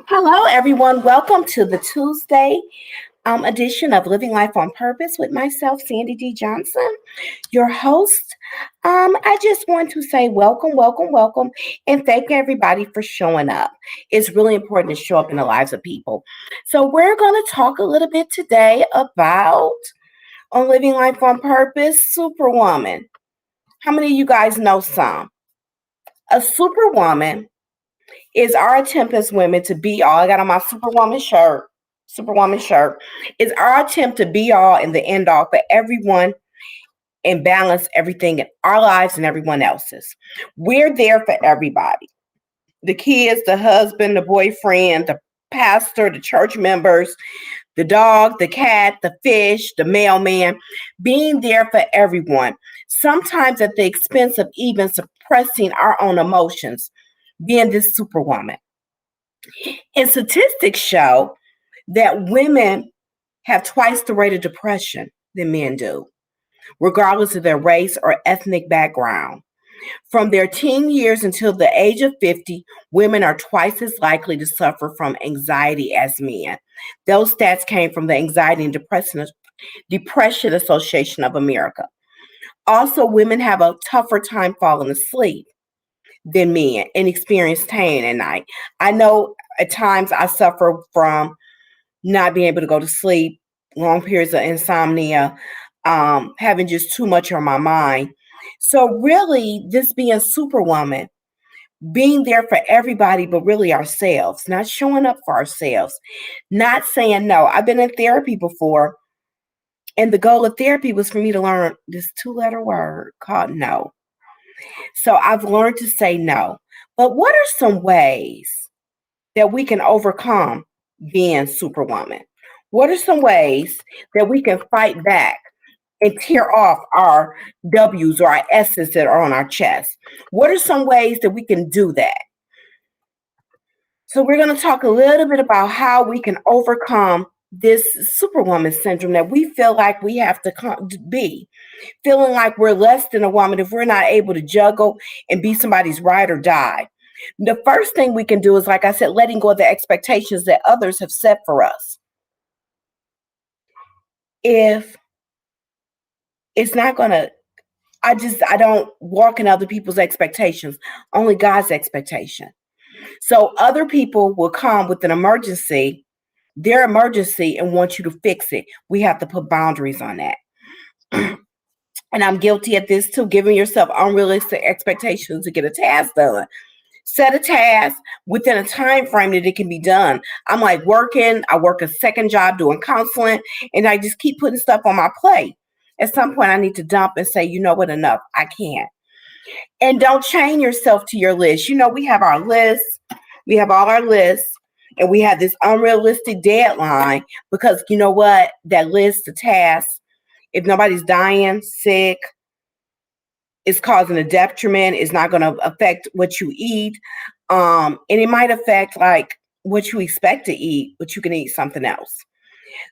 Hello, everyone. Welcome to the Tuesday edition of Living Life on Purpose with myself, Sandy D. Johnson, your host. I just want to say welcome, welcome, welcome, and thank everybody for showing up. It's really important to show up in the lives of people. So, we're going to talk a little bit today about on Living Life on Purpose, Superwoman. How many of you guys know some? A superwoman is our attempt as women to be all. I got on my Superwoman shirt. Superwoman shirt is our attempt to be all and the end all for everyone and balance everything in our lives and everyone else's. We're there for everybody. The kids, the husband, the boyfriend, the pastor, the church members, the dog, the cat, the fish, the mailman, being there for everyone. Sometimes at the expense of even suppressing our own emotions, being this superwoman. And statistics show that women have twice the rate of depression than men do, regardless of their race or ethnic background. From their teen years until the age of 50, women are twice as likely to suffer from anxiety as men. Those stats came from the Anxiety and Depression Association of America. Also, women have a tougher time falling asleep than men and experience pain at night. I know at times I suffer from not being able to go to sleep, long periods of insomnia, having just too much on my mind. So, really, this being superwoman, being there for everybody, but really ourselves, not showing up for ourselves, not saying no. I've been in therapy before, and the goal of therapy was for me to learn this two-letter word called no. So, I've learned to say no. But what are some ways that we can overcome being superwoman? What are some ways that we can fight back and tear off our W's or our S's that are on our chest? What are some ways that we can do that? So we're going to talk a little bit about how we can overcome this superwoman syndrome that we feel like we have to be, feeling like we're less than a woman if we're not able to juggle and be somebody's ride or die. The first thing we can do is, like I said, letting go of the expectations that others have set for us. If it's not going to, I don't walk in other people's expectations, only God's expectation. So other people will come with their emergency, and want you to fix it. We have to put boundaries on that. And I'm guilty at this too, giving yourself unrealistic expectations to get a task done. Set a task within a time frame that it can be done. I'm like working, I work a second job doing counseling, and I just keep putting stuff on my plate. At some point, I need to dump and say, you know what, enough, I can't. And don't chain yourself to your list. We have our lists, we have all our lists, and we have this unrealistic deadline because you know what, that list, the task, if nobody's dying, sick, it's causing a detriment. It's not going to affect what you eat. And it might affect like what you expect to eat, but you can eat something else.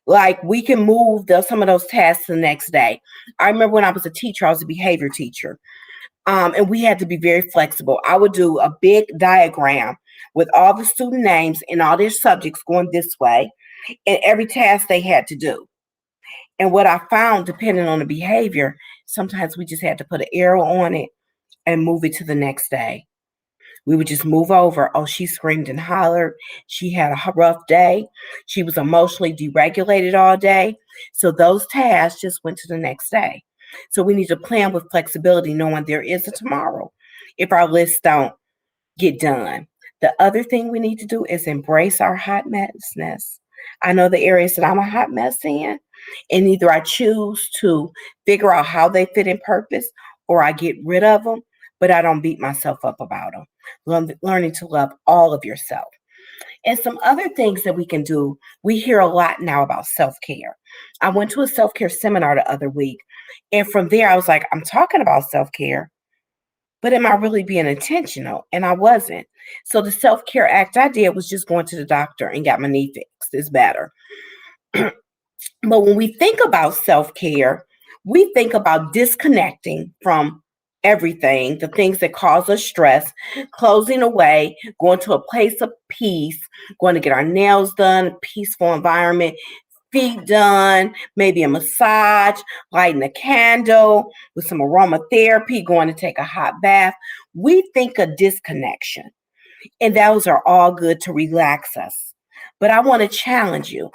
Like we can move some of those tasks to the next day. I remember when I was a teacher, I was a behavior teacher. And we had to be very flexible. I would do a big diagram with all the student names and all their subjects going this way and every task they had to do. And what I found, depending on the behavior, sometimes we just had to put an arrow on it and move it to the next day. We would just move over. Oh, she screamed and hollered. She had a rough day. She was emotionally deregulated all day. So those tasks just went to the next day. So we need to plan with flexibility, knowing there is a tomorrow if our lists don't get done. The other thing we need to do is embrace our hot messness. I know the areas that I'm a hot mess in, and either I choose to figure out how they fit in purpose or I get rid of them, but I don't beat myself up about them. Learning to love all of yourself. And some other things that we can do, we hear a lot now about self-care. I went to a self-care seminar the other week, and from there I was like, I'm talking about self-care, but am I really being intentional? And I wasn't. So the self-care act I did was just going to the doctor and got my knee fixed. It's better. But when we think about self-care, we think about disconnecting from everything, the things that cause us stress, closing away, going to a place of peace, going to get our nails done, peaceful environment, feet done, maybe a massage, lighting a candle with some aromatherapy, going to take a hot bath. We think of disconnection, and those are all good to relax us. But I want to challenge you.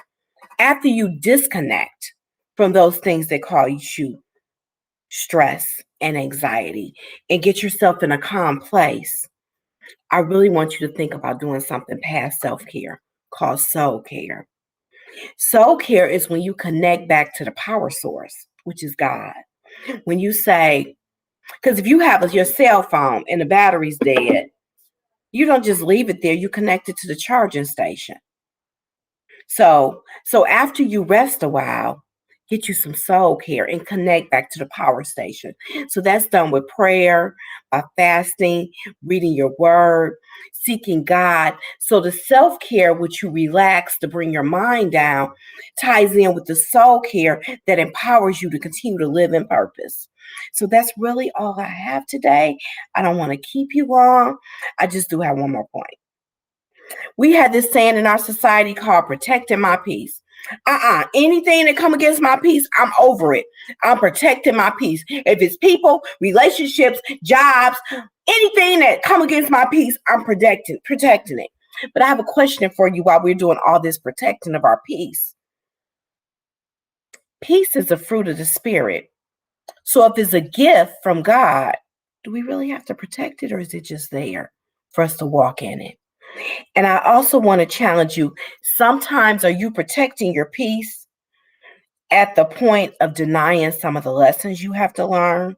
After you disconnect from those things that cause you stress and anxiety and get yourself in a calm place, I really want you to think about doing something past self-care called soul care. Soul care is when you connect back to the power source, which is God. When you say, because if you have your cell phone and the battery's dead, you don't just leave it there, you connect it to the charging station. So after you rest a while, get you some soul care and connect back to the power station. So that's done with prayer, by fasting, reading your word, seeking God. So the self-care, which you relax to bring your mind down, ties in with the soul care that empowers you to continue to live in purpose. So that's really all I have today. I don't want to keep you long. I just do have one more point. We had this saying in our society called protecting my peace. Anything that come against my peace, I'm over it. I'm protecting my peace. If it's people, relationships, jobs, anything that come against my peace, I'm protecting it. But I have a question for you while we're doing all this protecting of our peace. Peace is a fruit of the spirit. So if it's a gift from God, do we really have to protect it, or is it just there for us to walk in it? And I also want to challenge you. Sometimes are you protecting your peace at the point of denying some of the lessons you have to learn?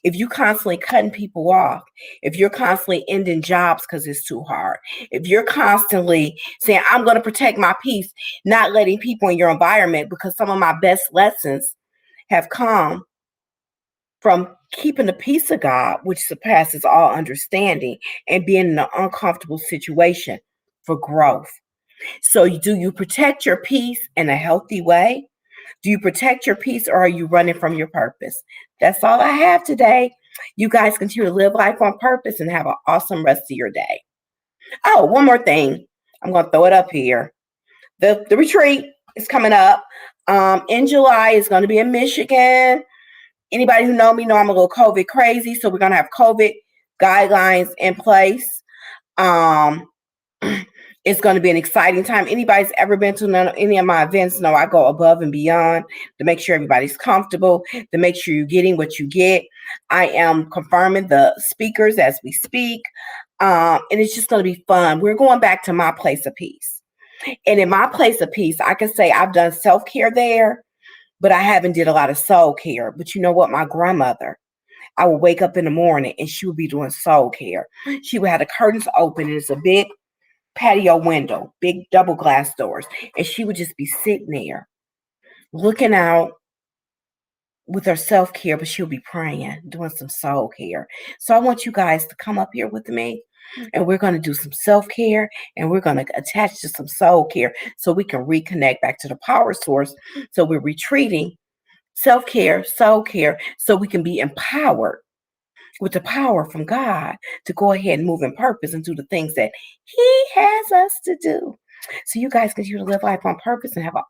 If you constantly cutting people off, if you're constantly ending jobs because it's too hard, if you're constantly saying, I'm going to protect my peace, not letting people in your environment, because some of my best lessons have come from keeping the peace of God, which surpasses all understanding, and being in an uncomfortable situation for growth. So, do you protect your peace in a healthy way? Do you protect your peace, or are you running from your purpose? That's all I have today. You guys continue to live life on purpose and have an awesome rest of your day. Oh, one more thing. I'm going to throw it up here. The retreat is coming up in July. It's going to be in Michigan. Anybody who know me know I'm a little COVID crazy, so we're going to have COVID guidelines in place. It's going to be an exciting time. Anybody's ever been to any of my events know I go above and beyond to make sure everybody's comfortable, to make sure you're getting what you get. I am confirming the speakers as we speak, and it's just going to be fun. We're going back to my place of peace. And in my place of peace, I can say I've done self-care there, but I haven't did a lot of soul care. But you know what? My grandmother, I would wake up in the morning and she would be doing soul care. She would have the curtains open, and it's a big patio window, big double glass doors. And she would just be sitting there looking out with her self-care, but she'll be praying, doing some soul care. So I want you guys to come up here with me, and we're going to do some self-care, and we're going to attach to some soul care so we can reconnect back to the power source. So we're retreating self-care, soul care, so we can be empowered with the power from God to go ahead and move in purpose and do the things that He has us to do. So you guys continue to live life on purpose and have a